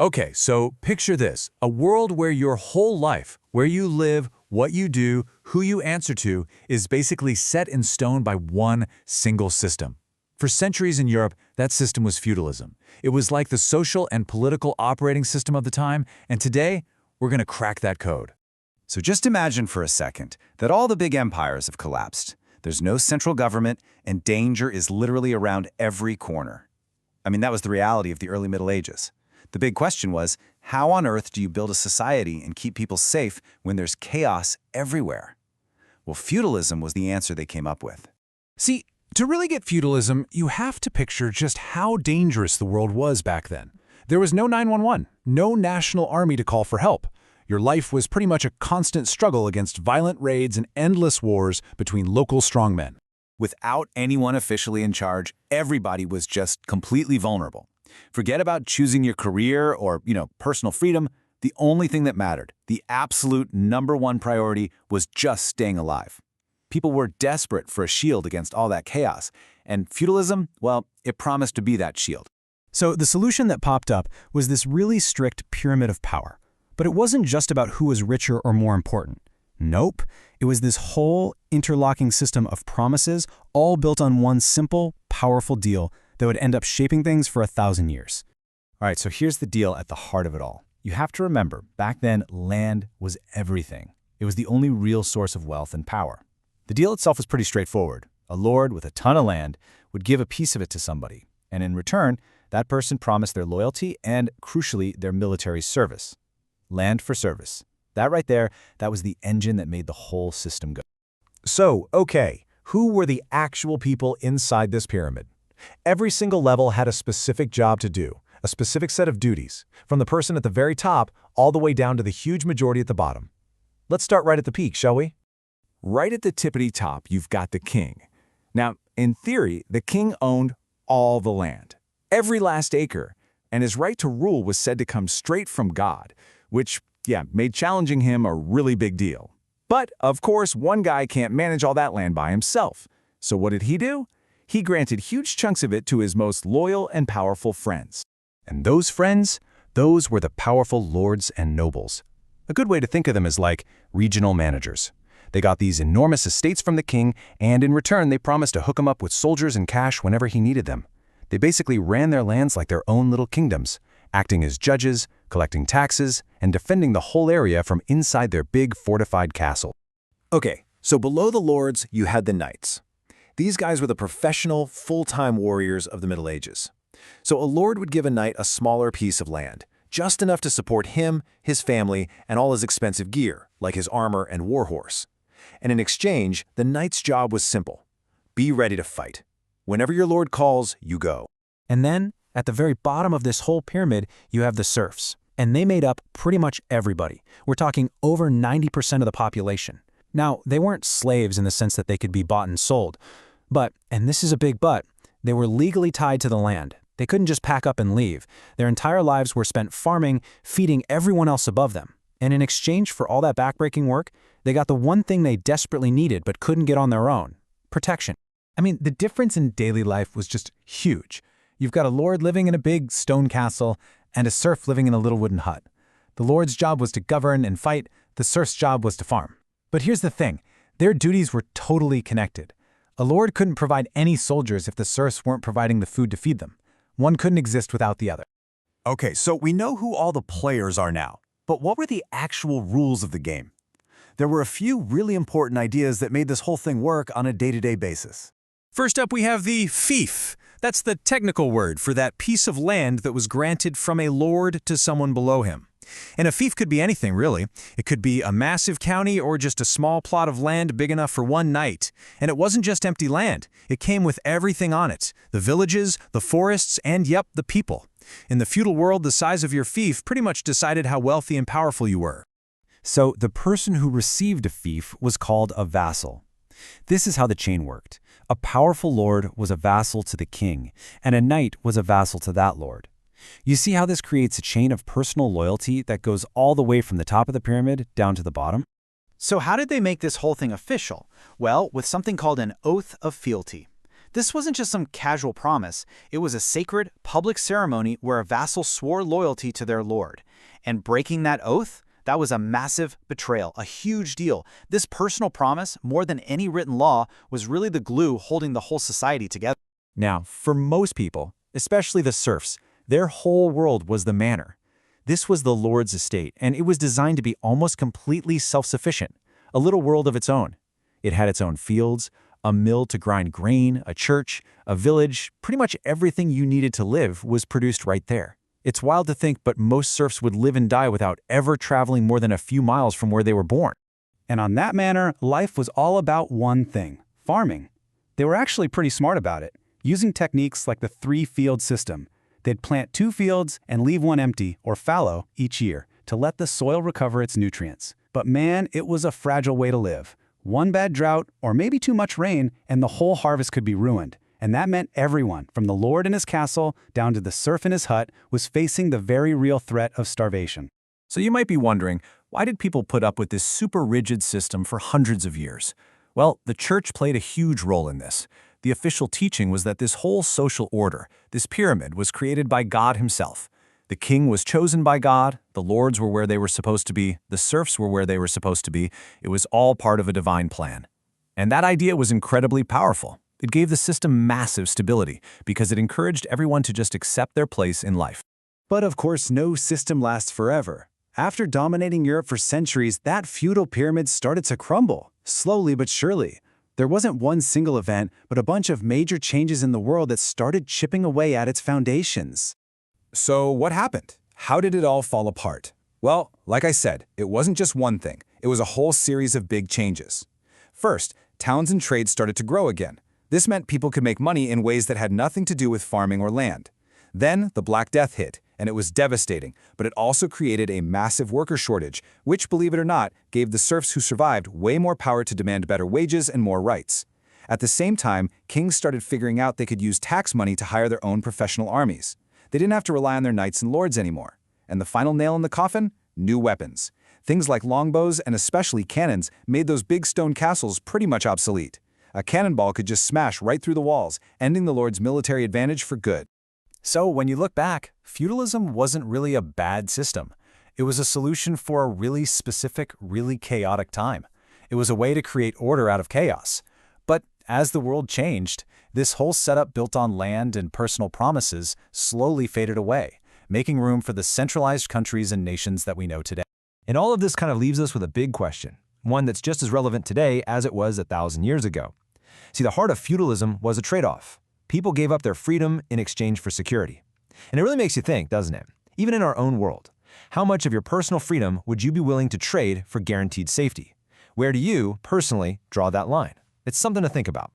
Okay, so picture this, a world where your whole life, where you live, what you do, who you answer to, is basically set in stone by one single system. For centuries in Europe, that system was feudalism. It was like the social and political operating system of the time, and today, we're going to crack that code. So just imagine for a second that all the big empires have collapsed. There's no central government, and danger is literally around every corner. I mean, that was the reality of the early Middle Ages. The big question was, how on earth do you build a society and keep people safe when there's chaos everywhere? Well, feudalism was the answer they came up with. See, to really get feudalism, you have to picture just how dangerous the world was back then. There was no 911, no national army to call for help. Your life was pretty much a constant struggle against violent raids and endless wars between local strongmen. Without anyone officially in charge, everybody was just completely vulnerable. Forget about choosing your career or, personal freedom. The only thing that mattered, the absolute #1 priority, was just staying alive. People were desperate for a shield against all that chaos, and feudalism, well, it promised to be that shield. So the solution that popped up was this really strict pyramid of power. But it wasn't just about who was richer or more important. Nope, it was this whole interlocking system of promises, all built on one simple, powerful deal that would end up shaping things for 1,000 years. All right, so here's the deal at the heart of it all. You have to remember, back then, land was everything. It was the only real source of wealth and power. The deal itself was pretty straightforward. A lord with a ton of land would give a piece of it to somebody, and in return, that person promised their loyalty and, crucially, their military service. Land for service. That right there, that was the engine that made the whole system go. So, okay, who were the actual people inside this pyramid? Every single level had a specific job to do, a specific set of duties, from the person at the very top all the way down to the huge majority at the bottom. Let's start right at the peak, shall we? Right at the tippity top, you've got the king. Now, in theory, the king owned all the land, every last acre, and his right to rule was said to come straight from God, which, made challenging him a really big deal. But, of course, one guy can't manage all that land by himself. So what did he do? He granted huge chunks of it to his most loyal and powerful friends. And those friends, those were the powerful lords and nobles. A good way to think of them is like regional managers. They got these enormous estates from the king, and in return they promised to hook him up with soldiers and cash whenever he needed them. They basically ran their lands like their own little kingdoms, acting as judges, collecting taxes, and defending the whole area from inside their big fortified castle. Okay, so below the lords, you had the knights. These guys were the professional, full-time warriors of the Middle Ages. So a lord would give a knight a smaller piece of land, just enough to support him, his family, and all his expensive gear, like his armor and warhorse. And in exchange, the knight's job was simple. Be ready to fight. Whenever your lord calls, you go. And then, at the very bottom of this whole pyramid, you have the serfs. And they made up pretty much everybody. We're talking over 90% of the population. Now, they weren't slaves in the sense that they could be bought and sold. But, and this is a big but, they were legally tied to the land. They couldn't just pack up and leave. Their entire lives were spent farming, feeding everyone else above them. And in exchange for all that backbreaking work, they got the one thing they desperately needed but couldn't get on their own: protection. I mean, the difference in daily life was just huge. You've got a lord living in a big stone castle and a serf living in a little wooden hut. The lord's job was to govern and fight, the serf's job was to farm. But here's the thing, their duties were totally connected. A lord couldn't provide any soldiers if the serfs weren't providing the food to feed them. One couldn't exist without the other. Okay, so we know who all the players are now, but what were the actual rules of the game? There were a few really important ideas that made this whole thing work on a day-to-day basis. First up, we have the fief. That's the technical word for that piece of land that was granted from a lord to someone below him. And a fief could be anything, really. It could be a massive county or just a small plot of land big enough for one knight. And it wasn't just empty land. It came with everything on it: the villages, the forests, and the people. In the feudal world, the size of your fief pretty much decided how wealthy and powerful you were. So the person who received a fief was called a vassal. This is how the chain worked. A powerful lord was a vassal to the king, and a knight was a vassal to that lord. You see how this creates a chain of personal loyalty that goes all the way from the top of the pyramid down to the bottom? So how did they make this whole thing official? Well, with something called an oath of fealty. This wasn't just some casual promise, it was a sacred, public ceremony where a vassal swore loyalty to their lord. And breaking that oath, that was a massive betrayal, a huge deal. This personal promise, more than any written law, was really the glue holding the whole society together. Now, for most people, especially the serfs, their whole world was the manor. This was the lord's estate, and it was designed to be almost completely self-sufficient, a little world of its own. It had its own fields, a mill to grind grain, a church, a village. Pretty much everything you needed to live was produced right there. It's wild to think, but most serfs would live and die without ever traveling more than a few miles from where they were born. And on that manor, life was all about one thing: farming. They were actually pretty smart about it, using techniques like the 3-field system. They'd plant 2 fields and leave one empty, or fallow, each year to let the soil recover its nutrients. But man, it was a fragile way to live. One bad drought, or maybe too much rain, and the whole harvest could be ruined. And that meant everyone, from the lord in his castle down to the serf in his hut, was facing the very real threat of starvation. So you might be wondering, why did people put up with this super rigid system for hundreds of years? Well, the church played a huge role in this. The official teaching was that this whole social order, this pyramid, was created by God himself. The king was chosen by God, the lords were where they were supposed to be, the serfs were where they were supposed to be. It was all part of a divine plan. And that idea was incredibly powerful. It gave the system massive stability because it encouraged everyone to just accept their place in life. But of course, no system lasts forever. After dominating Europe for centuries, that feudal pyramid started to crumble, slowly but surely. There wasn't one single event, but a bunch of major changes in the world that started chipping away at its foundations. So what happened? How did it all fall apart? Well, like I said, it wasn't just one thing. It was a whole series of big changes. First, towns and trade started to grow again. This meant people could make money in ways that had nothing to do with farming or land. Then the Black Death hit, and it was devastating, but it also created a massive worker shortage, which, believe it or not, gave the serfs who survived way more power to demand better wages and more rights. At the same time, kings started figuring out they could use tax money to hire their own professional armies. They didn't have to rely on their knights and lords anymore. And the final nail in the coffin? New weapons. Things like longbows and especially cannons made those big stone castles pretty much obsolete. A cannonball could just smash right through the walls, ending the lord's military advantage for good. So when you look back, feudalism wasn't really a bad system. It was a solution for a really specific, really chaotic time. It was a way to create order out of chaos. But as the world changed, this whole setup built on land and personal promises slowly faded away, making room for the centralized countries and nations that we know today. And all of this kind of leaves us with a big question, one that's just as relevant today as it was 1,000 years ago. See, the heart of feudalism was a trade-off. People gave up their freedom in exchange for security. And it really makes you think, doesn't it? Even in our own world, how much of your personal freedom would you be willing to trade for guaranteed safety? Where do you, personally, draw that line? It's something to think about.